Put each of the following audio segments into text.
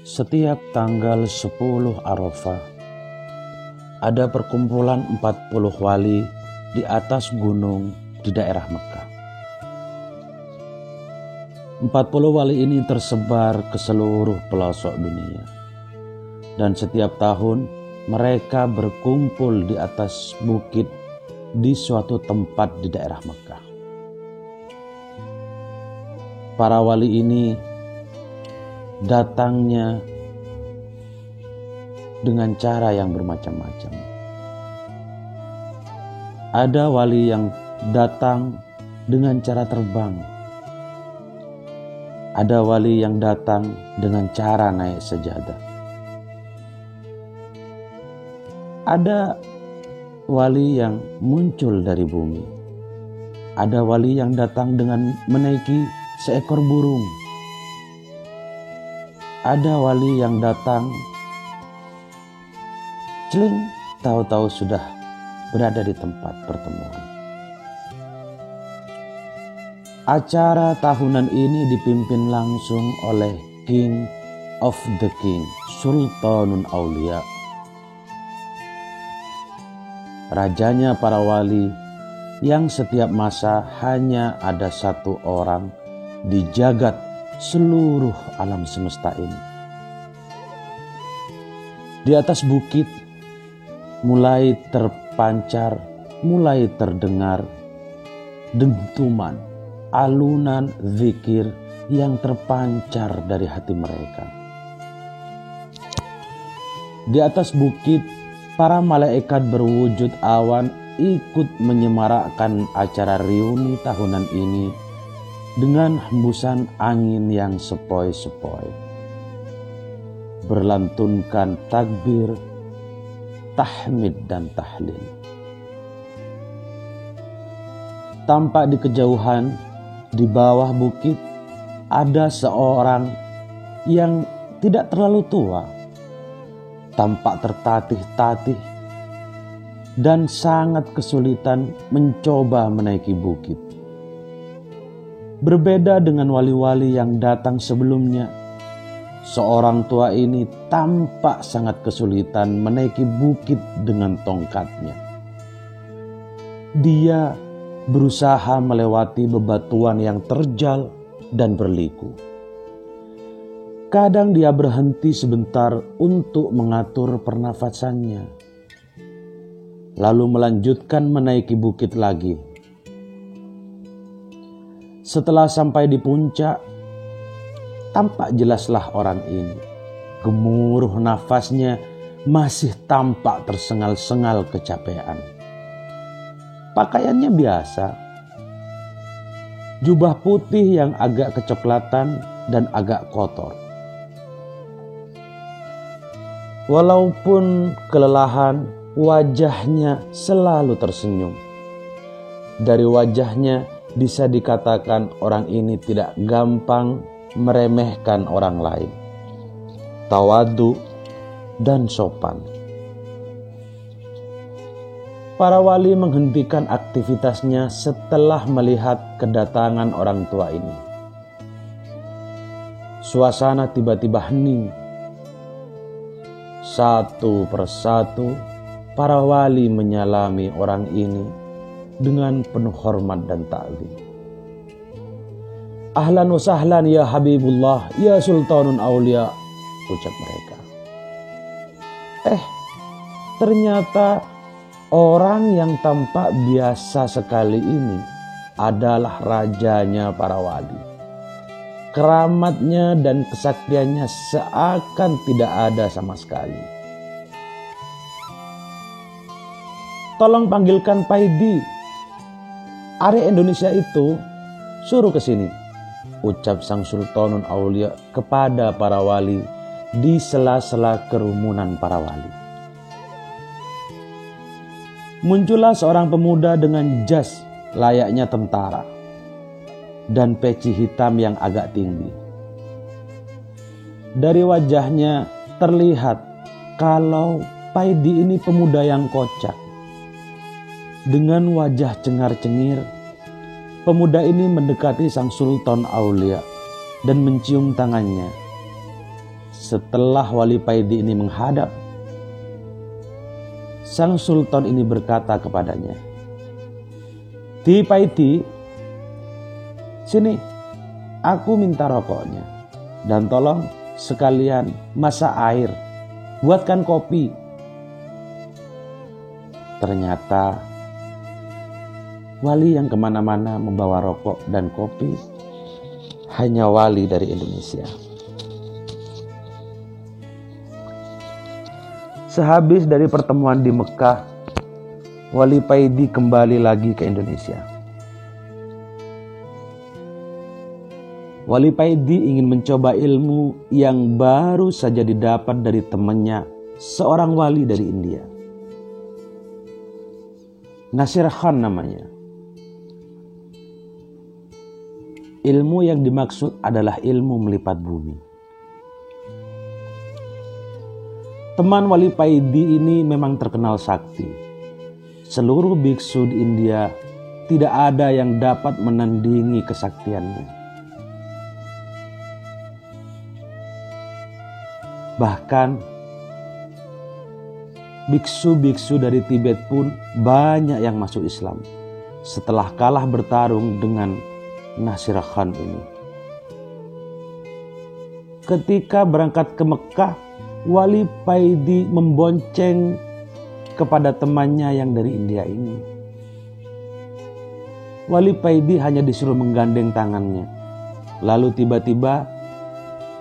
Setiap tanggal 10 Arafah ada perkumpulan 40 wali di atas gunung di daerah Mekah. 40 wali ini tersebar ke seluruh pelosok dunia. Dan setiap tahun mereka berkumpul di atas bukit di suatu tempat di daerah Mekah. Para wali ini datangnya dengan cara yang bermacam-macam. Ada wali yang datang dengan cara terbang. Ada wali yang datang dengan cara naik sejadah. Ada wali yang muncul dari bumi. Ada wali yang datang dengan menaiki seekor burung. Ada wali yang datang, celing, tahu-tahu sudah berada di tempat pertemuan. Acara tahunan ini dipimpin langsung oleh King of the King, Sultanul Aulia. Rajanya para wali yang setiap masa hanya ada satu orang di jagat seluruh alam semesta ini. Di atas bukit mulai terpancar, mulai terdengar dentuman, alunan zikir yang terpancar dari hati mereka. Di atas bukit, para malaikat berwujud awan ikut menyemarakkan acara reuni tahunan ini dengan hembusan angin yang sepoi-sepoi. Berlantunkan takbir, tahmid dan tahlil. Tampak di kejauhan, di bawah bukit, ada seorang yang tidak terlalu tua. Tampak tertatih-tatih dan sangat kesulitan mencoba menaiki bukit. Berbeda dengan wali-wali yang datang sebelumnya, seorang tua ini tampak sangat kesulitan menaiki bukit dengan tongkatnya. Dia berusaha melewati bebatuan yang terjal dan berliku. Kadang dia berhenti sebentar untuk mengatur pernafasannya, lalu melanjutkan menaiki bukit lagi. Setelah sampai di puncak, tampak jelaslah orang ini. Gemuruh nafasnya masih tampak tersengal-sengal kecapean. Pakaiannya biasa, jubah putih yang agak kecoklatan dan agak kotor. Walaupun kelelahan, wajahnya selalu tersenyum. Dari wajahnya bisa dikatakan orang ini tidak gampang meremehkan orang lain, tawadu dan sopan. Para wali menghentikan aktivitasnya setelah melihat kedatangan orang tua ini. Suasana tiba-tiba hening. Satu persatu para wali menyalami orang ini dengan penuh hormat dan ta'zim. Ahlan wa sahlan ya Habibullah, ya Sultanul Aulia, ucap mereka. Ternyata orang yang tampak biasa sekali ini adalah rajanya para wali. Keramatnya dan kesaktiannya seakan tidak ada sama sekali. Tolong panggilkan Paidi. Area Indonesia itu suruh ke sini, ucap sang Sultanul Aulia kepada para wali di sela-sela kerumunan para wali. Muncullah seorang pemuda dengan jas layaknya tentara dan peci hitam yang agak tinggi. Dari wajahnya terlihat kalau Paidi ini pemuda yang kocak. Dengan wajah cengar-cengir, pemuda ini mendekati sang Sultan Aulia dan mencium tangannya. Setelah Wali Paidi ini menghadap, sang sultan ini berkata kepadanya, "Di Paidi, sini, aku minta rokoknya. Dan tolong sekalian masak air, buatkan kopi." Ternyata wali yang kemana-mana membawa rokok dan kopi hanya wali dari Indonesia. Sehabis dari pertemuan di Mekah, Wali Paidi kembali lagi ke Indonesia. Wali Paidi ingin mencoba ilmu yang baru saja didapat dari temannya, seorang wali dari India. Nasir Khan namanya. Ilmu yang dimaksud adalah ilmu melipat bumi. Teman Wali Paidi ini memang terkenal sakti. Seluruh biksu di India tidak ada yang dapat menandingi kesaktiannya. Bahkan biksu-biksu dari Tibet pun banyak yang masuk Islam setelah kalah bertarung dengan Nasir Khan ini. Ketika berangkat ke Mekah, Wali Paidi membonceng kepada temannya yang dari India ini. Wali Paidi hanya disuruh menggandeng tangannya. Lalu tiba-tiba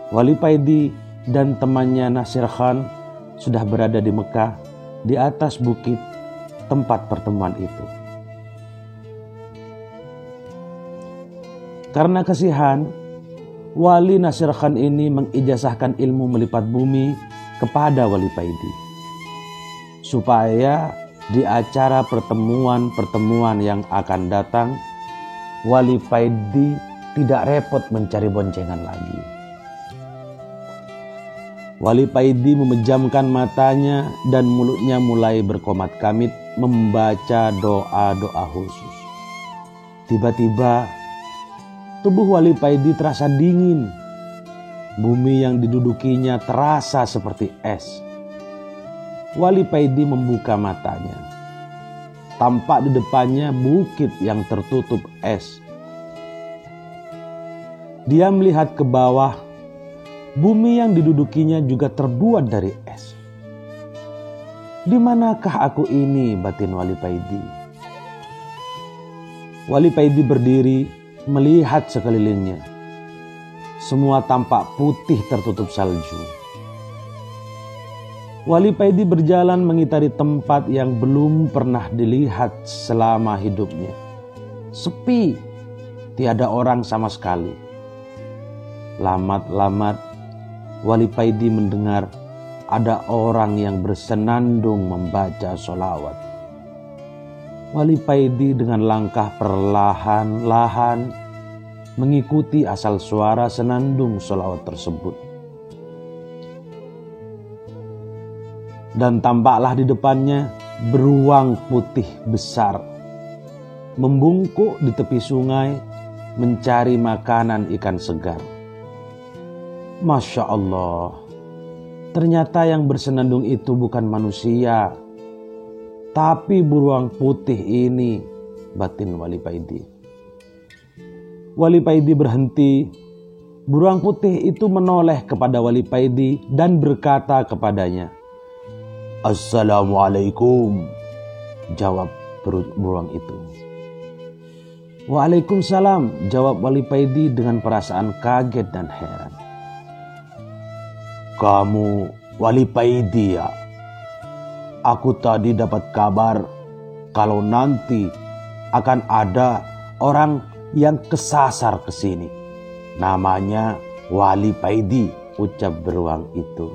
Wali Paidi dan temannya Nasir Khan sudah berada di Mekah, di atas bukit tempat pertemuan itu. Karena kasihan, Wali Nasir Khan ini mengijazahkan ilmu melipat bumi kepada Wali Paidi, supaya di acara pertemuan-pertemuan yang akan datang, Wali Paidi tidak repot mencari boncengan lagi. Wali Paidi memejamkan matanya dan mulutnya mulai berkomat-kamit membaca doa-doa khusus. Tiba-tiba tubuh Wali Paidi terasa dingin. Bumi yang didudukinya terasa seperti es. Wali Paidi membuka matanya. Tampak di depannya bukit yang tertutup es. Dia melihat ke bawah. Bumi yang didudukinya juga terbuat dari es. Di manakah aku ini, batin Wali Paidi? Wali Paidi berdiri melihat sekelilingnya. Semua tampak putih tertutup salju. Wali Paidi berjalan mengitari tempat yang belum pernah dilihat selama hidupnya. Sepi, tiada orang sama sekali. Lamat-lamat Wali Paidi mendengar ada orang yang bersenandung membaca sholawat. Wali Paidi dengan langkah perlahan-lahan mengikuti asal suara senandung sholawat tersebut. Dan tampaklah di depannya beruang putih besar, membungkuk di tepi sungai mencari makanan ikan segar. Masya Allah, ternyata yang bersenandung itu bukan manusia, tapi beruang putih ini, batin Wali Paidi. Wali Paidi berhenti. Beruang putih itu menoleh kepada Wali Paidi dan berkata kepadanya, "Assalamualaikum," jawab beruang itu. "Waalaikumsalam," jawab Wali Paidi dengan perasaan kaget dan heran. "Kamu Wali Paidi ya? Aku tadi dapat kabar kalau nanti akan ada orang yang kesasar ke sini. Namanya Wali Paidi," ucap beruang itu.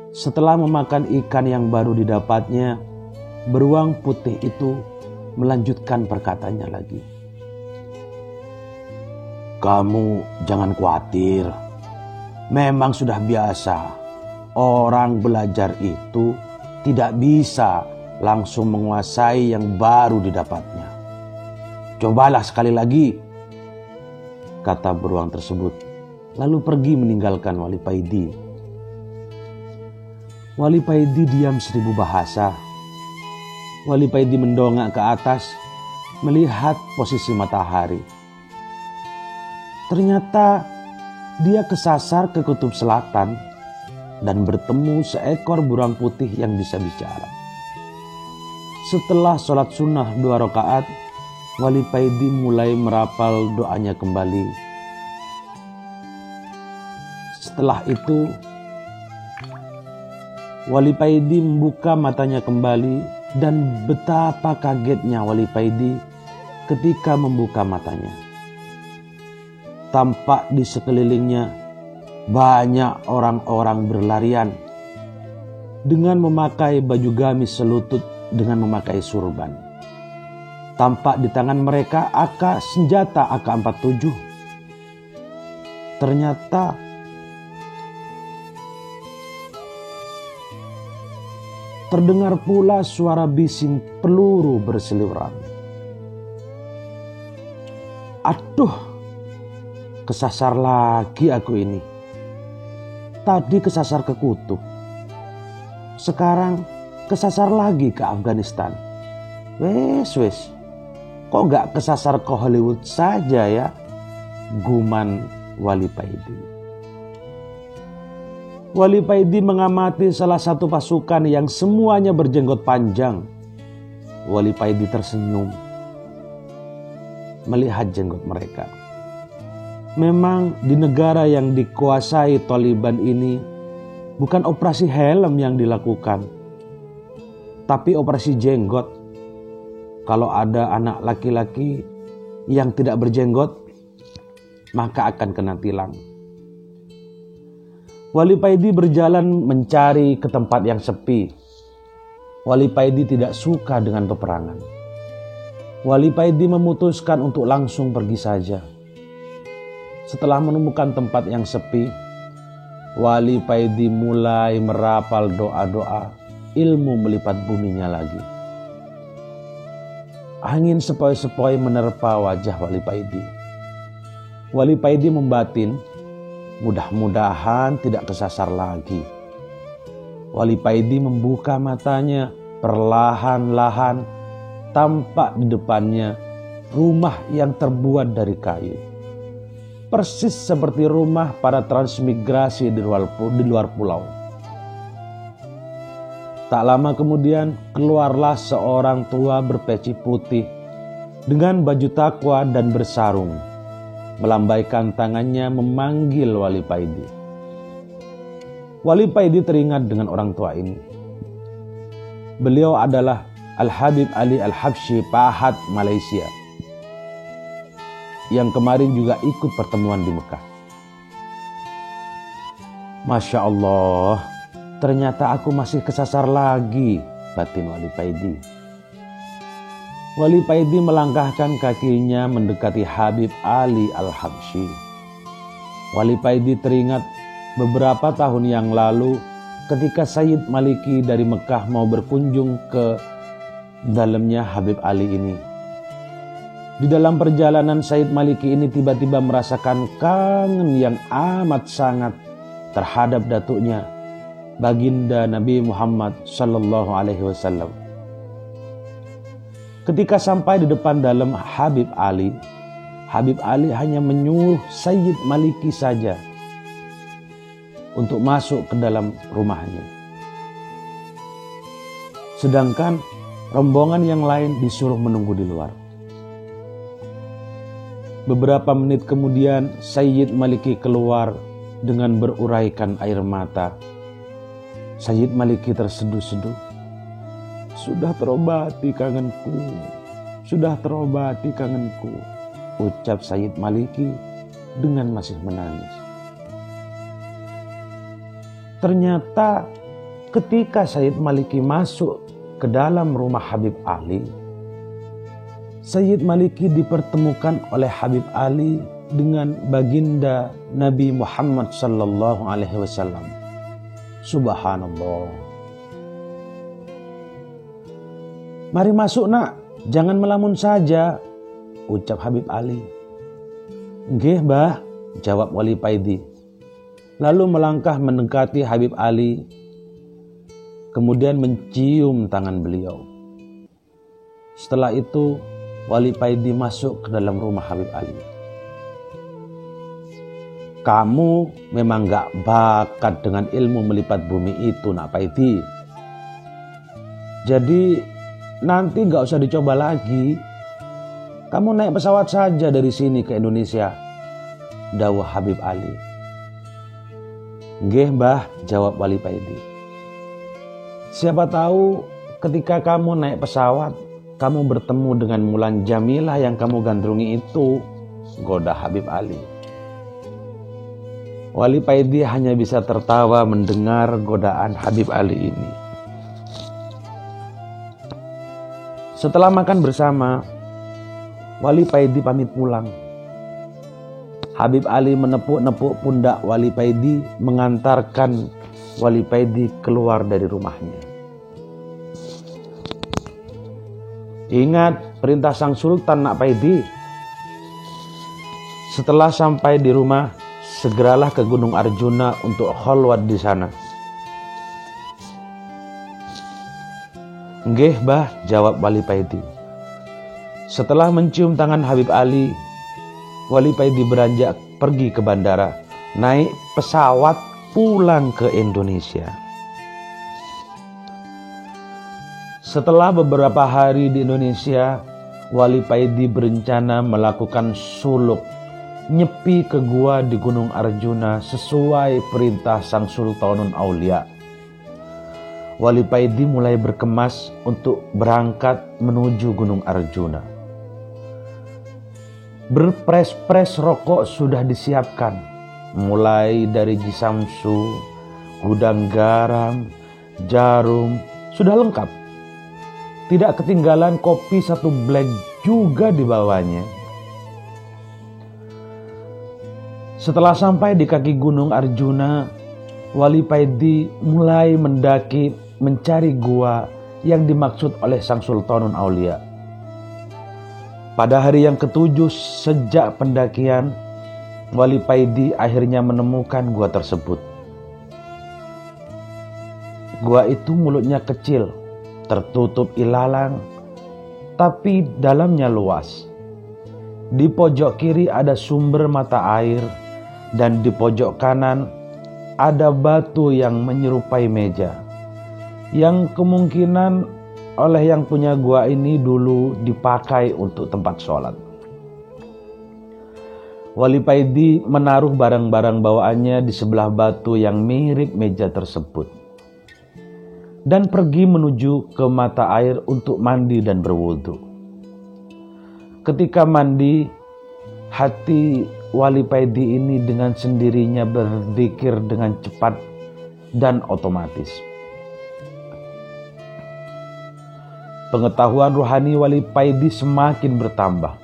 Setelah memakan ikan yang baru didapatnya, beruang putih itu melanjutkan perkataannya lagi. "Kamu jangan khawatir. Memang sudah biasa. Orang belajar itu tidak bisa langsung menguasai yang baru didapatnya. Cobalah sekali lagi," kata beruang tersebut. lalu pergi meninggalkan Wali Paidi. Wali Paidi diam 1000 bahasa. Wali Paidi mendongak ke atas, melihat posisi matahari. Ternyata dia kesasar ke kutub selatan dan bertemu seekor burung putih yang bisa bicara. Setelah sholat sunnah 2 rakaat, Wali Paidi mulai merapal doanya kembali. Setelah itu, Wali Paidi membuka matanya kembali dan betapa kagetnya Wali Paidi ketika membuka matanya. Tampak di sekelilingnya banyak orang-orang berlarian dengan memakai baju gamis selutut dengan memakai surban. Tampak di tangan mereka senjata AK-47. Ternyata terdengar pula suara bising peluru berseliweran. Aduh, kesasar lagi aku ini. Tadi kesasar ke kutub, sekarang kesasar lagi ke Afghanistan. Wes, kok gak kesasar ke Hollywood saja ya? Guman Wali Paidi. Wali Paidi mengamati salah satu pasukan yang semuanya berjenggot panjang. Wali Paidi tersenyum melihat jenggot mereka. Memang di negara yang dikuasai Taliban ini bukan operasi helm yang dilakukan, tapi operasi jenggot. Kalau ada anak laki-laki yang tidak berjenggot, maka akan kena tilang. Wali Paidi berjalan mencari ke tempat yang sepi. Wali Paidi tidak suka dengan peperangan. Wali Paidi memutuskan untuk langsung pergi saja. Setelah menemukan tempat yang sepi, Wali Paidi mulai merapal doa-doa, ilmu melipat buminya lagi. Angin sepoi-sepoi menerpa wajah Wali Paidi. Wali Paidi membatin, mudah-mudahan tidak kesasar lagi. Wali Paidi membuka matanya perlahan-lahan, tampak di depannya rumah yang terbuat dari kayu. Persis seperti rumah para transmigrasi di luar pulau. Tak lama kemudian keluarlah seorang tua berpeci putih dengan baju takwa dan bersarung, melambaikan tangannya memanggil Wali Paidi. Wali Paidi teringat dengan orang tua ini. Beliau adalah Al-Habib Ali Al-Habsyi Pahat Malaysia, yang kemarin juga ikut pertemuan di Mekah. Masya Allah, ternyata aku masih kesasar lagi, batin Wali Paidi. Wali Paidi melangkahkan kakinya mendekati Habib Ali Al-Habsyi. Wali Paidi teringat beberapa tahun yang lalu ketika Sayyid Maliki dari Mekah mau berkunjung ke dalamnya Habib Ali ini. Di dalam perjalanan Sayyid Maliki ini tiba-tiba merasakan kangen yang amat sangat terhadap datuknya, baginda Nabi Muhammad sallallahu alaihi wasallam. Ketika sampai di depan dalam Habib Ali hanya menyuruh Sayyid Maliki saja untuk masuk ke dalam rumahnya. Sedangkan rombongan yang lain disuruh menunggu di luar. Beberapa menit kemudian Sayyid Maliki keluar dengan beruraikan air mata. Sayyid Maliki terseduh-seduh. Sudah terobati kangenku, sudah terobati kangenku, ucap Sayyid Maliki dengan masih menangis. Ternyata ketika Sayyid Maliki masuk ke dalam rumah Habib Ali, Sayyid Maliki dipertemukan oleh Habib Ali dengan baginda Nabi Muhammad sallallahu alaihi wasallam. Subhanallah. Mari masuk nak, jangan melamun saja, ucap Habib Ali. Nggih, Mbah, jawab Wali Paidi. Lalu melangkah mendekati Habib Ali, kemudian mencium tangan beliau. Setelah itu Wali Paidi masuk ke dalam rumah Habib Ali. Kamu memang gak bakat dengan ilmu melipat bumi itu, Nak Paidi. Jadi nanti gak usah dicoba lagi. Kamu naik pesawat saja dari sini ke Indonesia, dawuh Habib Ali. Nggih Mbah, jawab Wali Paidi. Siapa tahu ketika kamu naik pesawat, kamu bertemu dengan Mulan Jamilah yang kamu gandrungi itu, goda Habib Ali. Wali Paidi hanya bisa tertawa mendengar godaan Habib Ali ini. Setelah makan bersama, Wali Paidi pamit pulang. Habib Ali menepuk-nepuk pundak Wali Paidi, mengantarkan Wali Paidi keluar dari rumahnya. Ingat perintah sang sultan, Nak Paidi. Setelah sampai di rumah, segeralah ke Gunung Arjuna untuk kholwat di sana. Nggih, Bah, jawab Wali Paidi. Setelah mencium tangan Habib Ali, Wali Paidi beranjak pergi ke bandara, naik pesawat pulang ke Indonesia. Setelah beberapa hari di Indonesia, Wali Paidi berencana melakukan suluk, nyepi ke gua di Gunung Arjuna sesuai perintah sang Sultanul Aulia. Wali Paidi mulai berkemas untuk berangkat menuju Gunung Arjuna. Berpres-pres rokok sudah disiapkan, mulai dari jisamsu, gudang garam, jarum, sudah lengkap. Tidak ketinggalan kopi 1 black juga dibawanya. Setelah sampai di kaki Gunung Arjuna, Wali Paidi mulai mendaki mencari gua yang dimaksud oleh sang Sultanul Aulia. Pada hari yang ke-7 sejak pendakian, Wali Paidi akhirnya menemukan gua tersebut. Gua itu mulutnya kecil, tertutup ilalang, tapi dalamnya luas. Di pojok kiri ada sumber mata air, dan di pojok kanan ada batu yang menyerupai meja, yang kemungkinan oleh yang punya gua ini dulu dipakai untuk tempat sholat. Wali Paidi menaruh barang-barang bawaannya di sebelah batu yang mirip meja tersebut, dan pergi menuju ke mata air untuk mandi dan berwudu. Ketika mandi, hati Wali Paidi ini dengan sendirinya berzikir dengan cepat dan otomatis. Pengetahuan rohani Wali Paidi semakin bertambah.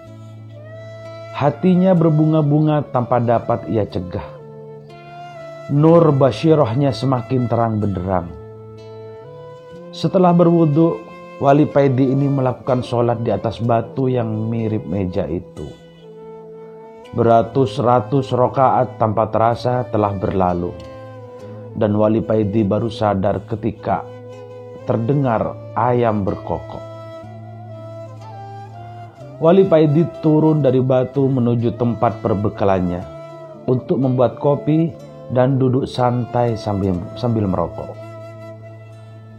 Hatinya berbunga-bunga tanpa dapat ia cegah. Nur basyirohnya semakin terang benderang. Setelah berwudu, Wali Paidi ini melakukan sholat di atas batu yang mirip meja itu. Beratus-ratus rakaat tanpa terasa telah berlalu, dan Wali Paidi baru sadar ketika terdengar ayam berkokok. Wali Paidi turun dari batu menuju tempat perbekalannya untuk membuat kopi dan duduk santai sambil merokok.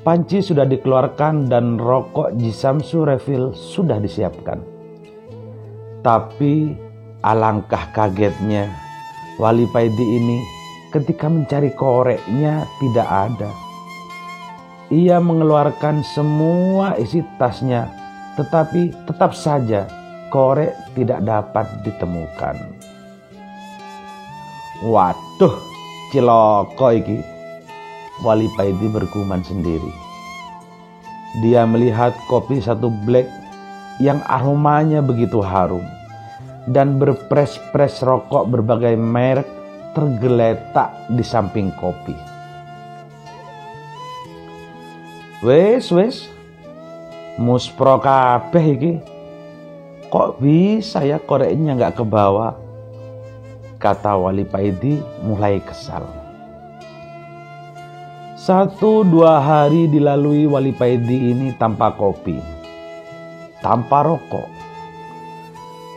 Panci sudah dikeluarkan dan rokok jisamsu refill sudah disiapkan. Tapi alangkah kagetnya Wali Paidi ini ketika mencari koreknya tidak ada. Ia mengeluarkan semua isi tasnya, tetapi tetap saja korek tidak dapat ditemukan. Waduh, ciloko iki. Wali Paidi bergumam sendiri. Dia melihat kopi 1 black yang aromanya begitu harum, dan berpres-pres rokok berbagai merek tergeletak di samping kopi. Wes, muspro kabeh iki. Kok bisa ya koreknya nggak ke bawah? kata Wali Paidi mulai kesal. 1-2 hari dilalui Wali Paidi ini tanpa kopi, tanpa rokok.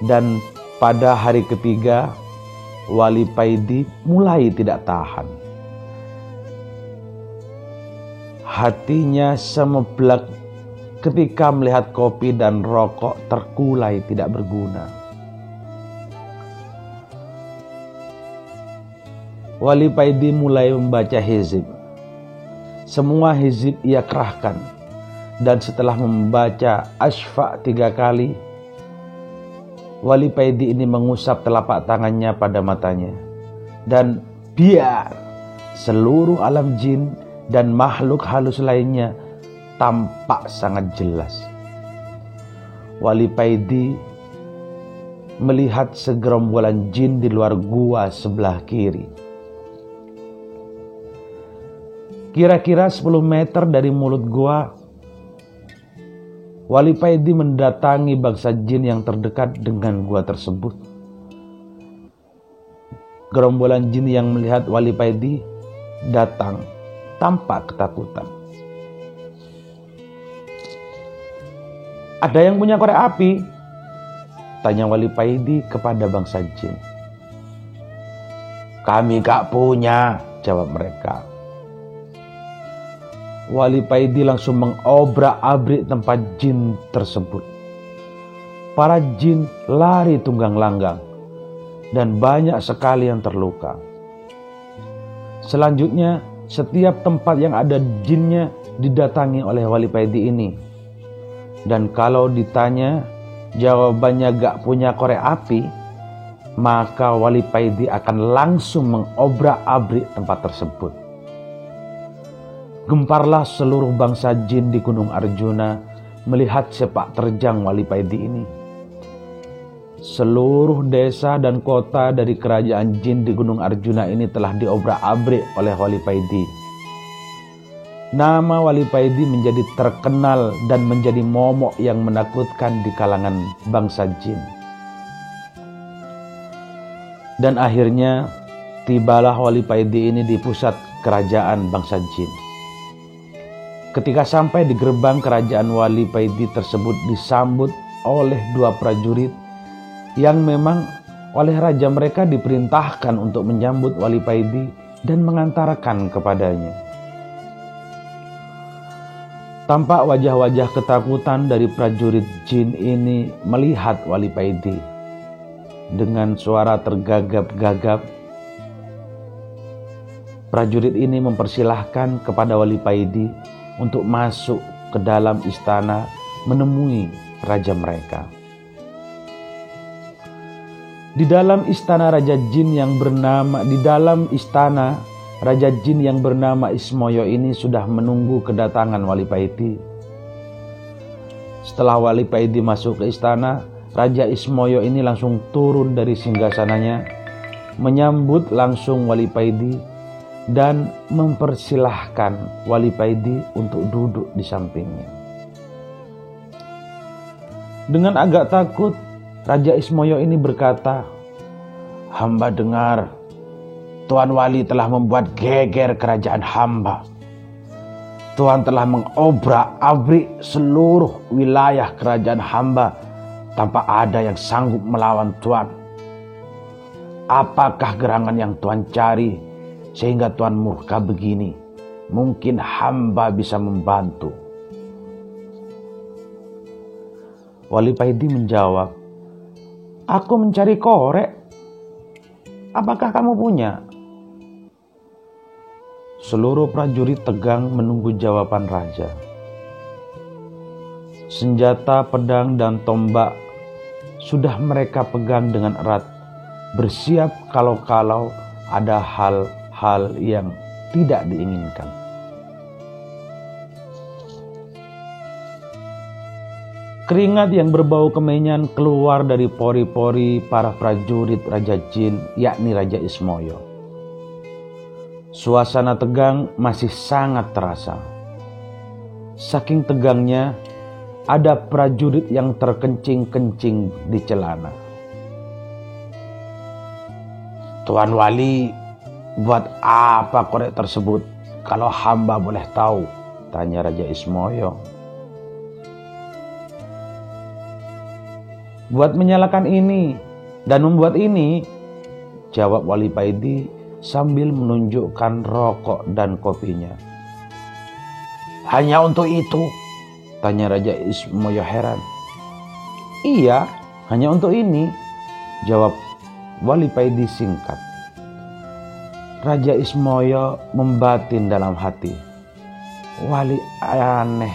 Dan pada hari ketiga, Wali Paidi mulai tidak tahan. Hatinya semeblak ketika melihat kopi dan rokok terkulai tidak berguna. Wali Paidi mulai membaca hizib. Semua hizib ia kerahkan. Dan setelah membaca Asy-Syifa 3 kali, Wali Paidi ini mengusap telapak tangannya pada matanya. Dan biar seluruh alam jin dan makhluk halus lainnya tampak sangat jelas. Wali Paidi melihat segerombolan jin di luar gua sebelah kiri. Kira-kira 10 meter dari mulut gua, Wali Paidi mendatangi bangsa jin yang terdekat dengan gua tersebut. Gerombolan jin yang melihat Wali Paidi datang tanpa ketakutan. "Ada yang punya korek api?" tanya Wali Paidi kepada bangsa jin. "Kami gak punya," jawab mereka. Wali Paidi langsung mengobrak-abrik tempat jin tersebut. Para jin lari tunggang langgang dan banyak sekali yang terluka. Selanjutnya, setiap tempat yang ada jinnya didatangi oleh Wali Paidi ini. Dan kalau ditanya jawabannya gak punya korek api, maka Wali Paidi akan langsung mengobrak-abrik tempat tersebut. Gemparlah seluruh bangsa jin di Gunung Arjuna melihat sepak terjang Wali Paidi ini. Seluruh desa dan kota dari kerajaan jin di Gunung Arjuna ini telah diobrak-abrik oleh Wali Paidi. Nama Wali Paidi menjadi terkenal dan menjadi momok yang menakutkan di kalangan bangsa jin. Dan akhirnya tibalah Wali Paidi ini di pusat kerajaan bangsa jin. Ketika sampai di gerbang kerajaan, Wali Paidi tersebut disambut oleh 2 prajurit yang memang oleh raja mereka diperintahkan untuk menyambut Wali Paidi dan mengantarkan kepadanya. Tampak wajah-wajah ketakutan dari prajurit jin ini melihat Wali Paidi. Dengan suara tergagap-gagap, prajurit ini mempersilahkan kepada Wali Paidi untuk masuk ke dalam istana menemui raja mereka. Di dalam istana Raja Jin yang bernama Ismoyo ini sudah menunggu kedatangan Wali Paidi. Setelah Wali Paidi masuk ke istana, Raja Ismoyo ini langsung turun dari singgasananya, menyambut langsung Wali Paidi dan mempersilahkan Wali Paidi untuk duduk di sampingnya. Dengan agak takut, Raja Ismoyo ini berkata, "Hamba dengar Tuan Wali telah membuat geger kerajaan hamba. Tuan telah mengobrak-abrik seluruh wilayah kerajaan hamba tanpa ada yang sanggup melawan Tuan. Apakah gerangan yang Tuan cari sehingga Tuan murka begini? Mungkin hamba bisa membantu." Wali Paidi menjawab, "Aku mencari korek. Apakah kamu punya?" Seluruh prajurit tegang menunggu jawaban raja. Senjata, pedang, dan tombak sudah mereka pegang dengan erat, bersiap kalau-kalau ada hal-hal yang tidak diinginkan. Keringat yang berbau kemenyan keluar dari pori-pori para prajurit Raja Jin, yakni Raja Ismoyo. Suasana tegang masih sangat terasa. Saking tegangnya, ada prajurit yang terkencing-kencing di celana. Tuan Wali, buat apa korek tersebut kalau hamba boleh tahu? Tanya Raja Ismoyo. Buat menyalakan ini dan membuat ini, jawab Wali Paidi sambil menunjukkan rokok dan kopinya. Hanya untuk itu? Tanya Raja Ismoyo heran. Iya, hanya untuk ini, jawab Wali Paidi singkat. Raja Ismoyo membatin dalam hati. Wali aneh.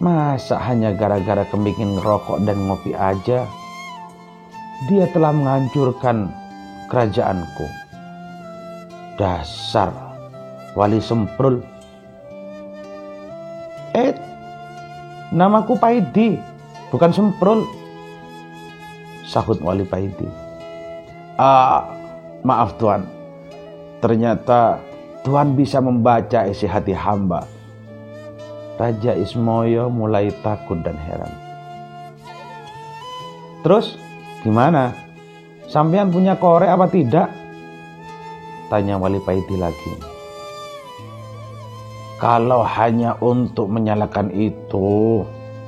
Masa hanya gara-gara kepingin ngerokok dan ngopi aja dia telah menghancurkan kerajaanku. Dasar Wali Semprul. Namaku Paidi, bukan Semprul, sahut Wali Paidi. Maaf Tuan, ternyata Tuan bisa membaca isi hati hamba. Raja Ismoyo mulai takut dan heran. Terus gimana? Sampean punya korek apa tidak? Tanya Wali Paidi lagi. Kalau hanya untuk menyalakan itu,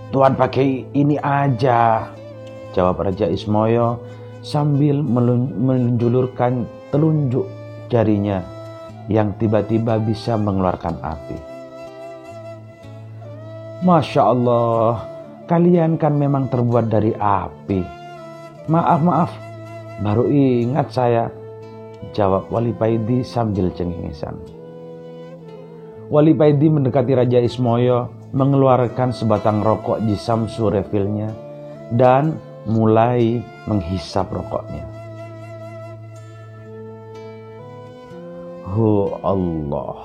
Tuan pakai ini aja, jawab Raja Ismoyo sambil menjulurkan telunjuk jarinya yang tiba-tiba bisa mengeluarkan api. Masya Allah, kalian kan memang terbuat dari api. Maaf, baru ingat saya, jawab Wali Paidi sambil cengengesan. Wali Paidi mendekati Raja Ismoyo, mengeluarkan sebatang rokok di samsu refilnya dan mulai menghisap rokoknya. Allah.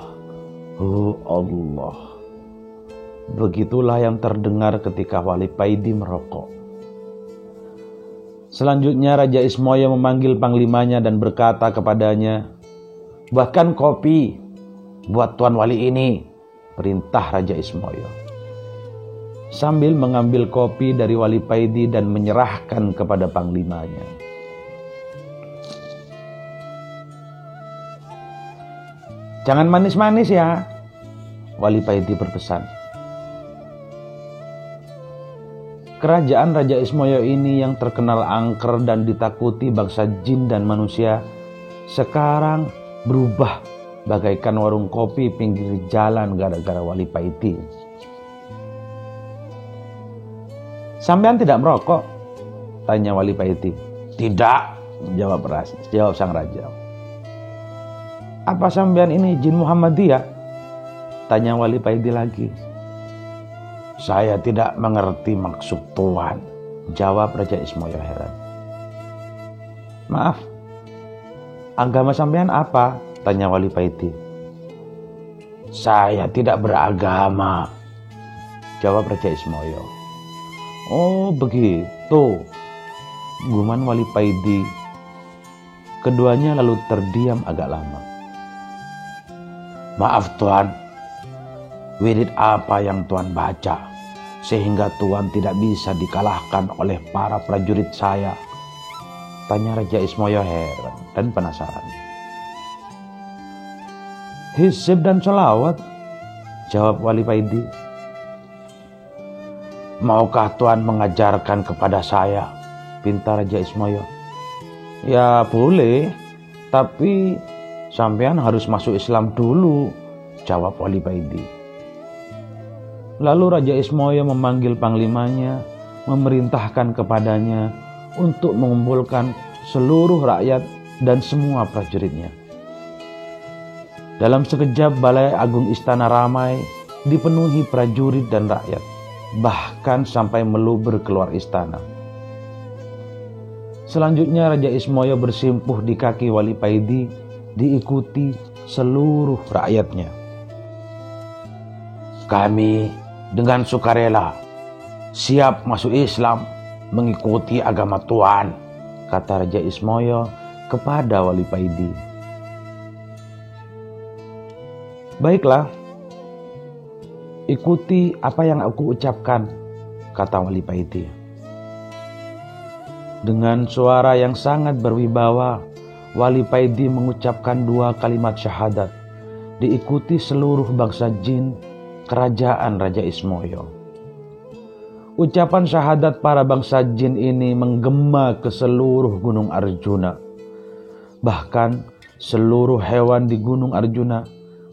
Begitulah yang terdengar ketika Wali Paidi merokok. Selanjutnya Raja Ismoyo memanggil panglimanya dan berkata kepadanya, "Buatkan kopi buat Tuan Wali ini," perintah Raja Ismoyo. Sambil mengambil kopi dari Wali Paidi dan menyerahkan kepada panglimanya. "Jangan manis-manis ya," Wali Paidi berpesan. Kerajaan Raja Ismoyo ini yang terkenal angker dan ditakuti bangsa jin dan manusia sekarang berubah bagaikan warung kopi pinggir jalan gara-gara Wali Paidi. "Sampean tidak merokok?" tanya Wali Paidi. "Tidak," jawab sang raja. "Apa sampean ini jin Muhammadiyah?" tanya Wali Paidi lagi. "Saya tidak mengerti maksud Tuan," jawab Raja Ismoyo heran. "Maaf, agama sampean apa?" tanya Wali Paidi. "Saya tidak beragama," jawab Raja Ismoyo. "Oh begitu," guman Wali Paidi. Keduanya lalu terdiam agak lama. "Maaf Tuan, wirid apa yang Tuan baca sehingga Tuan tidak bisa dikalahkan oleh para prajurit saya?" tanya Raja Ismoyo heran dan penasaran. "Hizib dan sholawat," jawab Wali Paidi. "Maukah Tuan mengajarkan kepada saya?" pinta Raja Ismoyo. "Ya boleh, tapi sampean harus masuk Islam dulu," jawab Wali Paidi. Lalu Raja Ismoyo memanggil panglimanya, memerintahkan kepadanya untuk mengumpulkan seluruh rakyat dan semua prajuritnya. Dalam sekejap balai agung istana ramai, dipenuhi prajurit dan rakyat, bahkan sampai meluber keluar istana. Selanjutnya Raja Ismoyo bersimpuh di kaki Wali Paidi, diikuti seluruh rakyatnya. "Kami dengan sukarela siap masuk Islam, mengikuti agama Tuan," kata Raja Ismoyo kepada Wali Paidi. "Baiklah, ikuti apa yang aku ucapkan," kata Wali Paidi. Dengan suara yang sangat berwibawa, Wali Paidi mengucapkan 2 kalimat syahadat, diikuti seluruh bangsa jin kerajaan Raja Ismoyo. Ucapan syahadat para bangsa jin ini menggema ke seluruh Gunung Arjuna. Bahkan seluruh hewan di Gunung Arjuna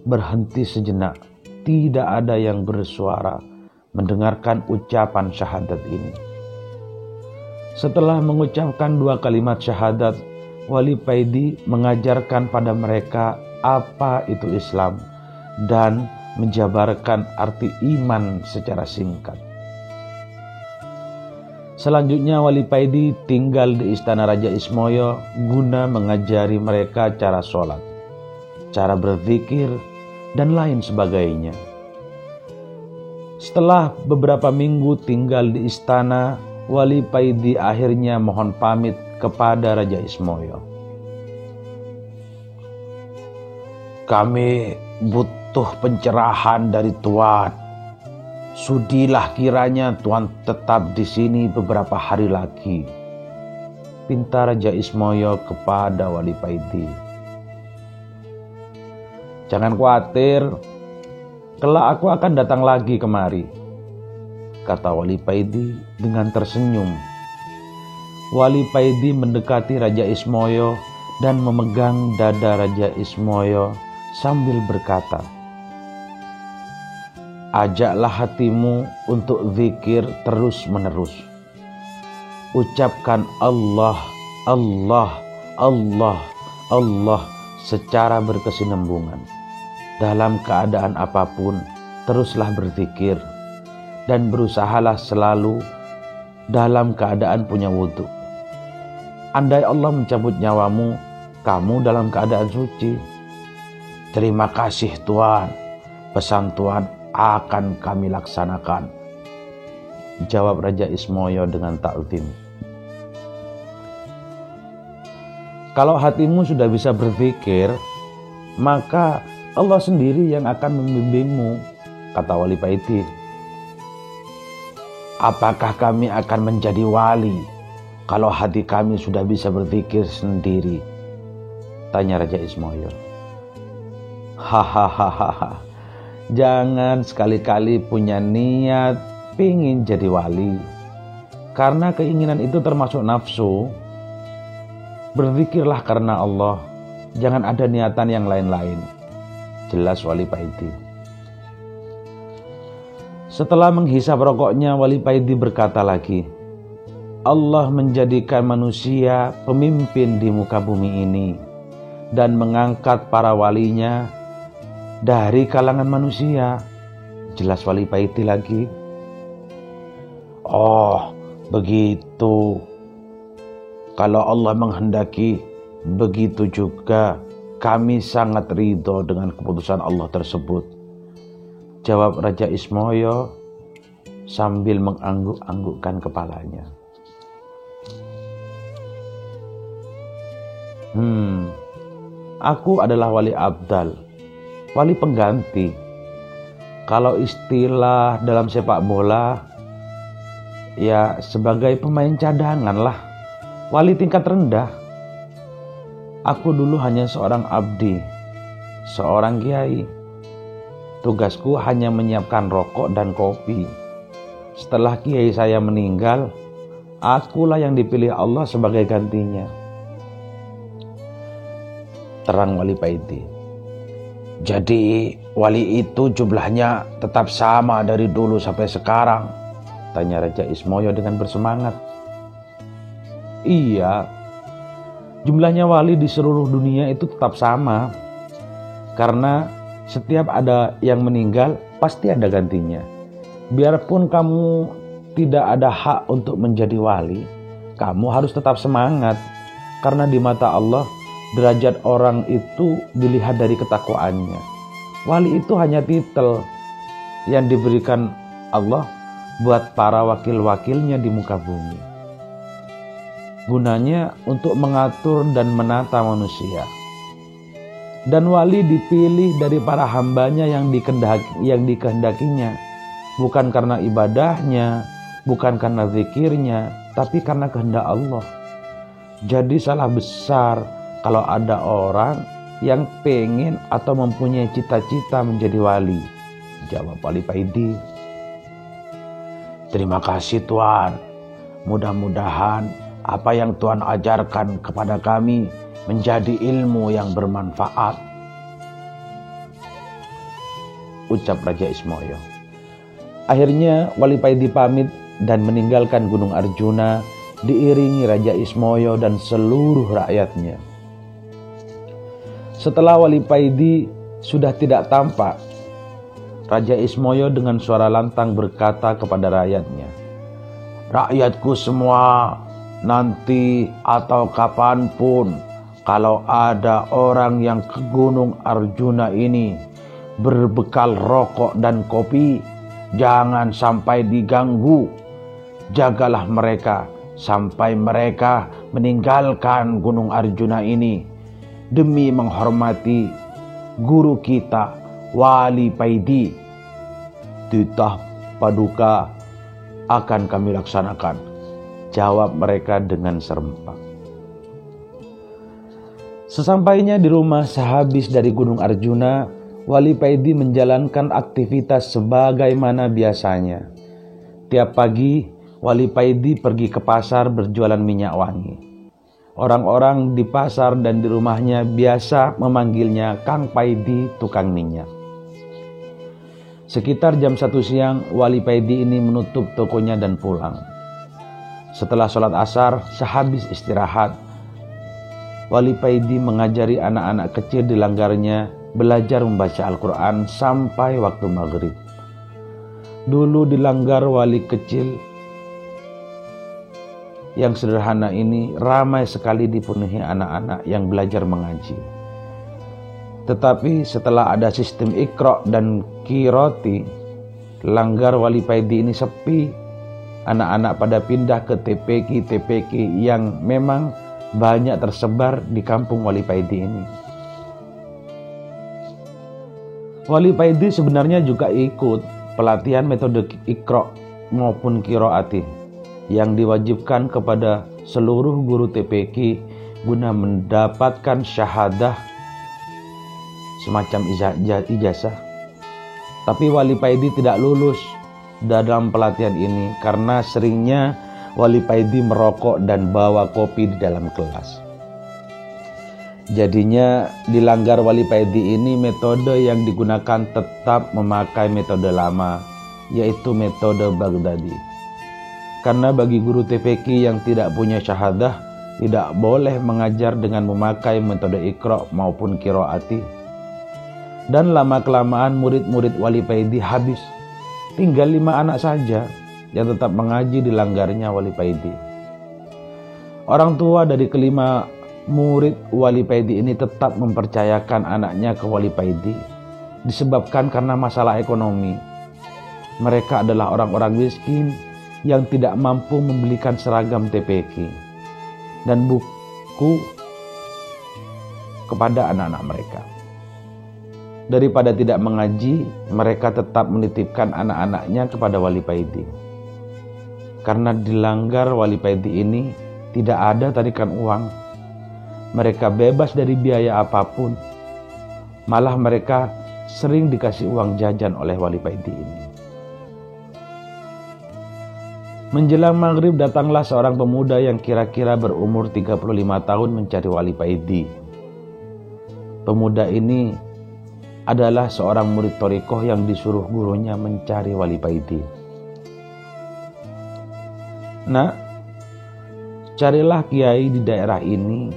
berhenti sejenak. Tidak ada yang bersuara mendengarkan ucapan syahadat ini. Setelah mengucapkan 2 kalimat syahadat, Wali Paidi mengajarkan pada mereka apa itu Islam dan menjabarkan arti iman secara singkat. Selanjutnya Wali Paidi tinggal di istana Raja Ismoyo guna mengajari mereka cara sholat, cara berzikir, dan lain sebagainya. Setelah beberapa minggu tinggal di istana, Wali Paidi akhirnya mohon pamit kepada Raja Ismoyo. Kami butuh pencerahan dari Tuan. Sudilah kiranya Tuan tetap di sini beberapa hari lagi, pinta Raja Ismoyo kepada Wali Paidi. Jangan khawatir, kelak aku akan datang lagi kemari, kata Wali Paidi dengan tersenyum. Wali Paidi mendekati Raja Ismoyo dan memegang dada Raja Ismoyo sambil berkata, ajaklah hatimu untuk zikir terus menerus. Ucapkan Allah, Allah, Allah, Allah secara berkesinambungan. Dalam keadaan apapun, teruslah berzikir dan berusahalah selalu dalam keadaan punya wudhu. Andai Allah mencabut nyawamu, kamu dalam keadaan suci. Terima kasih Tuan, pesan Tuan akan kami laksanakan, jawab Raja Ismoyo dengan takzim. Kalau hatimu sudah bisa berzikir, maka Allah sendiri yang akan membimbingmu, kata Wali Paidi. Apakah kami akan menjadi wali kalau hati kami sudah bisa berzikir sendiri? Tanya Raja Ismoyo. Hahaha, jangan sekali-kali punya niat pingin jadi wali, karena keinginan itu termasuk nafsu. Berzikirlah karena Allah, jangan ada niatan yang lain-lain, jelas Wali Paidi. Setelah menghisap rokoknya, Wali Paidi berkata lagi, Allah menjadikan manusia pemimpin di muka bumi ini dan mengangkat para walinya dari kalangan manusia, jelas Wali Paidi lagi. Oh, begitu. Kalau Allah menghendaki, begitu juga. Kami sangat ridho dengan keputusan Allah tersebut, jawab Raja Ismoyo sambil mengangguk-anggukkan kepalanya. Aku adalah wali abdal, wali pengganti. Kalau istilah dalam sepak bola, ya sebagai pemain cadangan lah, wali tingkat rendah. Aku dulu hanya seorang abdi, seorang kiai. Tugasku hanya menyiapkan rokok dan kopi. Setelah kiai saya meninggal, akulah yang dipilih Allah sebagai gantinya, terang Wali Paidi. Jadi wali itu jumlahnya tetap sama dari dulu sampai sekarang? Tanya Raja Ismoyo dengan bersemangat. Iya, jumlahnya wali di seluruh dunia itu tetap sama, karena setiap ada yang meninggal pasti ada gantinya. Biarpun kamu tidak ada hak untuk menjadi wali, kamu harus tetap semangat, karena di mata Allah derajat orang itu dilihat dari ketakwaannya. Wali itu hanya titel yang diberikan Allah buat para wakil-wakilnya di muka bumi. Gunanya untuk mengatur dan menata manusia. Dan wali dipilih dari para hambanya yang dikehendakinya, bukan karena ibadahnya, bukan karena zikirnya, tapi karena kehendak Allah. Jadi salah besar kalau ada orang yang pengen atau mempunyai cita-cita menjadi wali? Jawab Wali Paidi. Terima kasih Tuan. Mudah-mudahan apa yang Tuan ajarkan kepada kami menjadi ilmu yang bermanfaat, ucap Raja Ismoyo. Akhirnya Wali Paidi pamit dan meninggalkan Gunung Arjuna diiringi Raja Ismoyo dan seluruh rakyatnya. Setelah Wali Paidi sudah tidak tampak, Raja Ismoyo dengan suara lantang berkata kepada rakyatnya, "Rakyatku semua, nanti atau kapanpun kalau ada orang yang ke Gunung Arjuna ini berbekal rokok dan kopi, jangan sampai diganggu. Jagalah mereka sampai mereka meninggalkan Gunung Arjuna ini demi menghormati guru kita Wali Paidi. Titah paduka akan kami laksanakan," jawab mereka dengan serempak. Sesampainya di rumah sehabis dari Gunung Arjuna, Wali Paidi menjalankan aktivitas sebagaimana biasanya. Tiap pagi, Wali Paidi pergi ke pasar berjualan minyak wangi. Orang-orang di pasar dan di rumahnya biasa memanggilnya Kang Paidi tukang minyak. Sekitar jam 1 siang, Wali Paidi ini menutup tokonya dan pulang. Setelah sholat asar, sehabis istirahat, Wali Paidi mengajari anak-anak kecil di langgarnya belajar membaca Al-Quran sampai waktu maghrib. Dulu di langgar wali kecil yang sederhana ini ramai sekali dipenuhi anak-anak yang belajar mengaji. Tetapi setelah ada sistem Iqra dan Qiroti, langgar Wali Paidi ini sepi. Anak-anak pada pindah ke TPQ yang memang banyak tersebar di kampung Wali Paidi ini. Wali Paidi sebenarnya juga ikut pelatihan metode Iqra maupun Qiraati yang diwajibkan kepada seluruh guru TPQ guna mendapatkan syahadah semacam ijazah. Tapi Wali Paidi tidak lulus dalam pelatihan ini karena seringnya Wali Paidi merokok dan bawa kopi di dalam kelas. Jadinya di langgar Wali Paidi ini metode yang digunakan tetap memakai metode lama, yaitu metode Baghdadi. Karena bagi guru TPQ yang tidak punya syahadah, tidak boleh mengajar dengan memakai metode Iqra maupun Qiraati. Dan lama-kelamaan murid-murid Wali Paidi habis. Tinggal 5 anak saja yang tetap mengaji di langgarnya Wali Paidi. Orang tua dari kelima murid Wali Paidi ini tetap mempercayakan anaknya ke Wali Paidi disebabkan karena masalah ekonomi. Mereka adalah orang-orang miskin yang tidak mampu membelikan seragam TPQ dan buku kepada anak-anak mereka. Daripada tidak mengaji, mereka tetap menitipkan anak-anaknya kepada Wali Paidi. Karena di langgar Wali Paidi ini tidak ada tarikan uang, mereka bebas dari biaya apapun. Malah mereka sering dikasih uang jajan oleh Wali Paidi ini. Menjelang maghrib datanglah seorang pemuda yang kira-kira berumur 35 tahun mencari Wali Paidi. Pemuda ini adalah seorang murid thariqah yang disuruh gurunya mencari Wali Paidi. Nah, carilah kiai di daerah ini,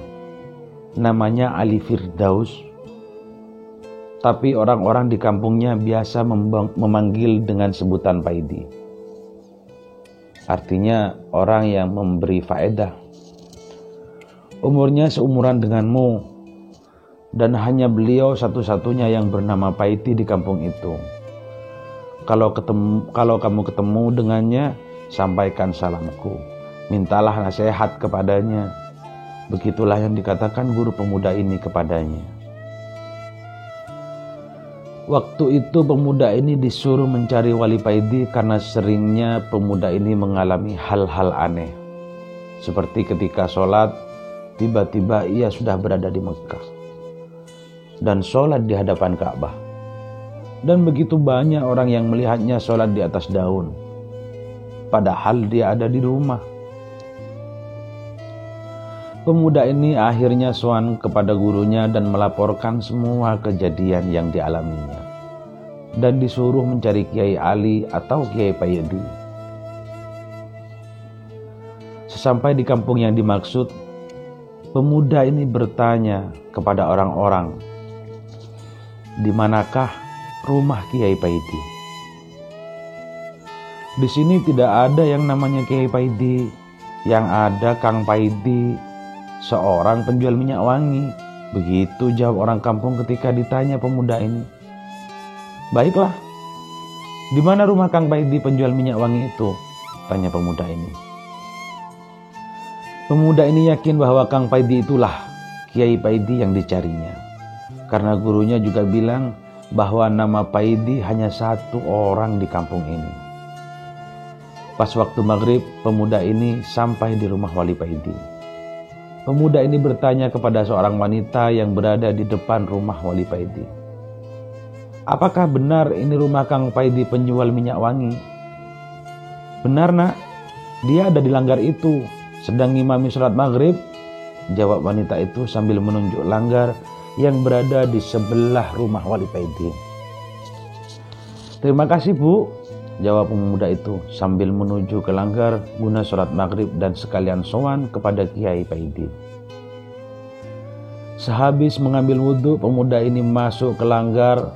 namanya Ali Firdaus. Tapi orang-orang di kampungnya biasa memanggil dengan sebutan Paidi. Artinya orang yang memberi faedah. Umurnya seumuran denganmu, dan hanya beliau satu-satunya yang bernama Paidi di kampung itu. Kalau kamu ketemu dengannya, sampaikan salamku. Mintalah nasihat kepadanya. Begitulah yang dikatakan guru pemuda ini kepadanya. Waktu itu pemuda ini disuruh mencari Wali Paidi karena seringnya pemuda ini mengalami hal-hal aneh. Seperti ketika sholat, tiba-tiba ia sudah berada di Mekah dan sholat di hadapan Ka'bah. Dan begitu banyak orang yang melihatnya sholat di atas daun, padahal dia ada di rumah. Pemuda ini akhirnya sowan kepada gurunya dan melaporkan semua kejadian yang dialaminya, dan disuruh mencari Kiai Ali atau Kiai Paidi. Sesampai di kampung yang dimaksud, pemuda ini bertanya kepada orang-orang, "Di manakah rumah Kiai Paidi?" "Di sini tidak ada yang namanya Kiai Paidi. Yang ada Kang Paidi, seorang penjual minyak wangi." Begitu jawab orang kampung ketika ditanya pemuda ini. "Baiklah, di mana rumah Kang Paidi penjual minyak wangi itu?" tanya pemuda ini. Pemuda ini yakin bahwa Kang Paidi itulah Kiai Paidi yang dicarinya, karena gurunya juga bilang bahwa nama Paidi hanya satu orang di kampung ini. Pas waktu maghrib, pemuda ini sampai di rumah Wali Paidi. Pemuda ini bertanya kepada seorang wanita yang berada di depan rumah Wali Paidi, "Apakah benar ini rumah Kang Paidi penjual minyak wangi?" "Benar, Nak. Dia ada di langgar itu, sedang ngimami sholat maghrib," jawab wanita itu sambil menunjuk langgar yang berada di sebelah rumah Wali Paidi. "Terima kasih, Bu," jawab pemuda itu sambil menuju ke langgar guna sholat maghrib dan sekalian sowan kepada Kiai Paidi. Sehabis mengambil wudhu, pemuda ini masuk ke langgar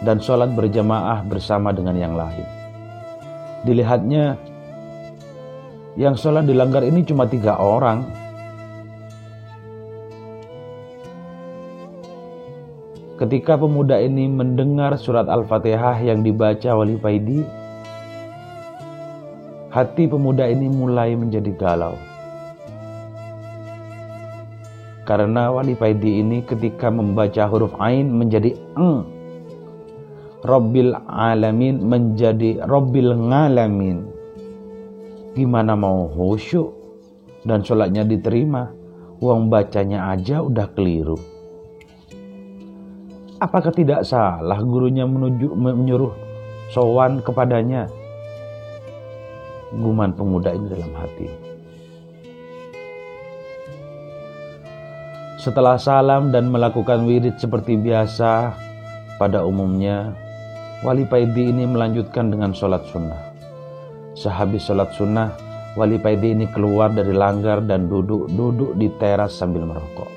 dan sholat berjamaah bersama dengan yang lain. Dilihatnya, yang sholat di langgar ini cuma 3 orang. Ketika pemuda ini mendengar surat Al-Fatihah yang dibaca Wali Paidi, hati pemuda ini mulai menjadi galau. Karena Wali Paidi ini ketika membaca huruf Ain menjadi Eng, Rabbil Alamin menjadi Rabbil Ngalamin. Gimana mau khusyuk dan sholatnya diterima, uang bacanya aja udah keliru. Apakah tidak salah gurunya menyuruh sowan kepadanya? Guman pemuda ini dalam hati. Setelah salam dan melakukan wirid seperti biasa pada umumnya, Wali Paidi ini melanjutkan dengan sholat sunnah. Sehabis sholat sunnah, Wali Paidi ini keluar dari langgar dan duduk di teras sambil merokok.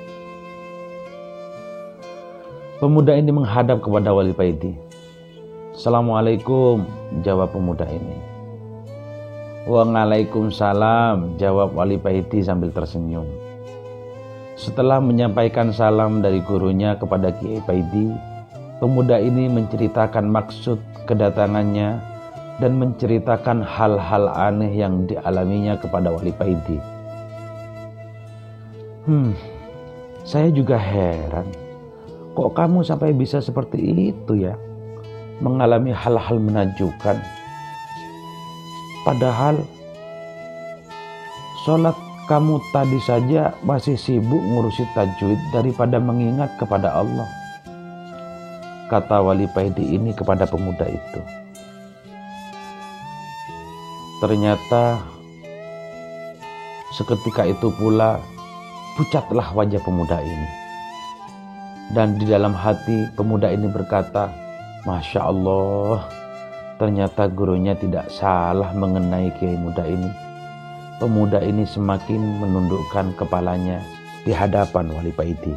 Pemuda ini menghadap kepada Wali Paidi. "Assalamualaikum," jawab pemuda ini. "Waalaikumsalam," jawab Wali Paidi sambil tersenyum. Setelah menyampaikan salam dari gurunya kepada Kiai Paidi, pemuda ini menceritakan maksud kedatangannya dan menceritakan hal-hal aneh yang dialaminya kepada Wali Paidi. Saya juga heran, kok kamu sampai bisa seperti itu ya, mengalami hal-hal menakjubkan. Padahal sholat kamu tadi saja masih sibuk ngurusi tajwid daripada mengingat kepada Allah," kata Wali Paidi ini kepada pemuda itu. Ternyata seketika itu pula pucatlah wajah pemuda ini. Dan di dalam hati pemuda ini berkata, "Masya Allah, ternyata gurunya tidak salah mengenai kiai muda ini." Pemuda ini semakin menundukkan kepalanya di hadapan Wali Paidi.